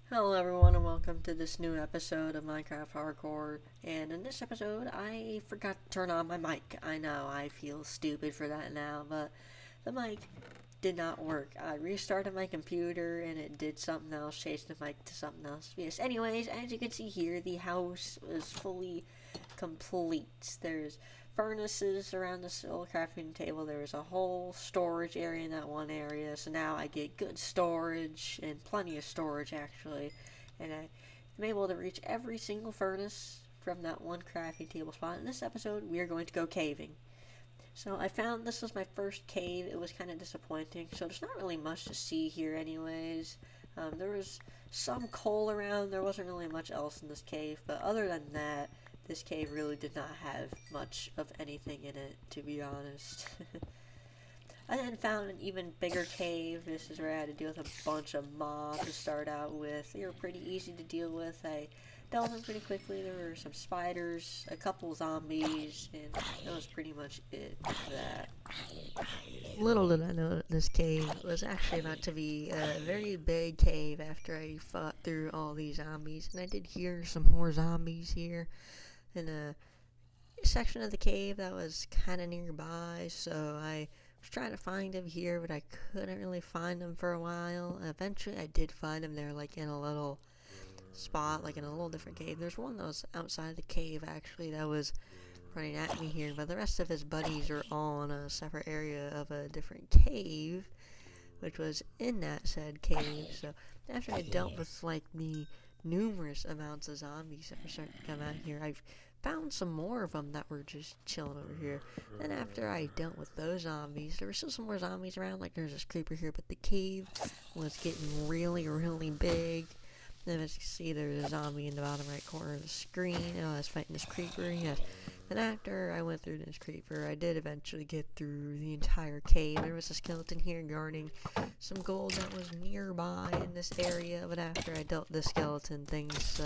Hello everyone and welcome to this new episode of Minecraft Hardcore. And in this episode, I forgot to turn on my mic. I know, I feel stupid for that now, but the mic did not work. I restarted my computer and it did something else, changed the mic to something else. Yes, anyways, as you can see here, the house is fully complete. There's furnaces around this little crafting table. There's a whole storage area in that one area. So now I get good storage and plenty of storage actually. And I'm able to reach every single furnace from that one crafting table spot. In this episode, we are going to go caving. So I found this was my first cave. It was kind of disappointing. So there's not really much to see here, anyways. There was some coal around. There wasn't really much else in this cave, but other than that, this cave really did not have much of anything in it, to be honest. I then found an even bigger cave. This is where I had to deal with a bunch of mobs to start out with. They were pretty easy to deal with. I dealt with them pretty quickly. There were some spiders, a couple zombies, and that was pretty much it for that. Little did I know that this cave was actually about to be a very big cave after I fought through all these zombies. And I did hear some more zombies here in a section of the cave that was kind of nearby, so I was trying to find him here, but I couldn't really find him for a while. Eventually, I did find him there, like in a little spot, like in a little different cave. There's one that was outside the cave, actually, that was running at me here, but the rest of his buddies are all in a separate area of a different cave, which was in that said cave. So after I dealt with like the numerous amounts of zombies that were starting to come out here, I've found some more of them that were just chilling over here. Then after I dealt with those zombies, there were still some more zombies around, like there's this creeper here, but the cave was getting really, really big. Then as you can see, there's a zombie in the bottom right corner of the screen. I was fighting this creeper, yes. Then after I went through this creeper, I did eventually get through the entire cave. There was a skeleton here guarding some gold that was nearby in this area, but after I dealt the skeleton, things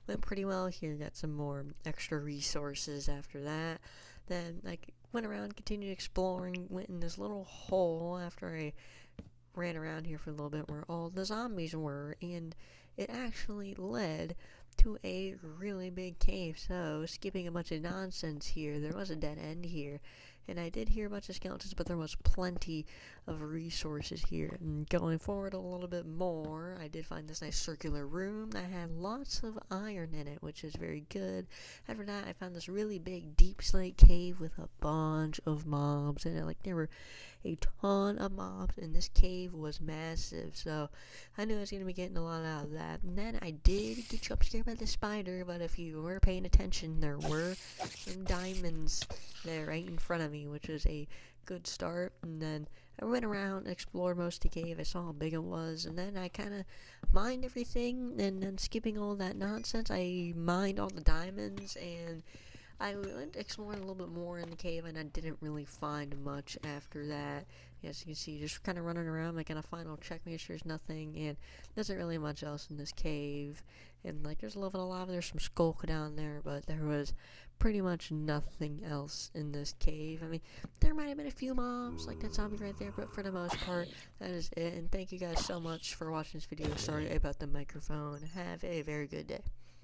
went pretty well here. Got some more extra resources after that. Then I went around, continued exploring, went in this little hole after I ran around here for a little bit where all the zombies were, and it actually led to a really big cave. So, skipping a bunch of nonsense here, there was a dead end here, and I did hear a bunch of skeletons, but there was plenty of resources here. And going forward a little bit more, I did find this nice circular room that had lots of iron in it, which is very good. After that, I found this really big deep slate cave with a bunch of mobs in it. Like, there were a ton of mobs, and this cave was massive, so I knew I was going to be getting a lot out of that. And then I did get jump scared by the spider, but if you were paying attention, there were some diamonds there right in front of me, which was a good start. And then I went around and explored most of the cave. I saw how big it was, and then I kind of mined everything, and then skipping all that nonsense, I mined all the diamonds, and I went exploring a little bit more in the cave, and I didn't really find much after that. As you can see, just kind of running around, making a final check, make sure there's nothing, and there's not really much else in this cave. And like, there's a little bit of lava, there's some skulk down there, but there was pretty much nothing else in this cave. I mean, there might have been a few mobs, like that zombie right there, but for the most part, that is it. And thank you guys so much for watching this video. Sorry about the microphone. Have a very good day.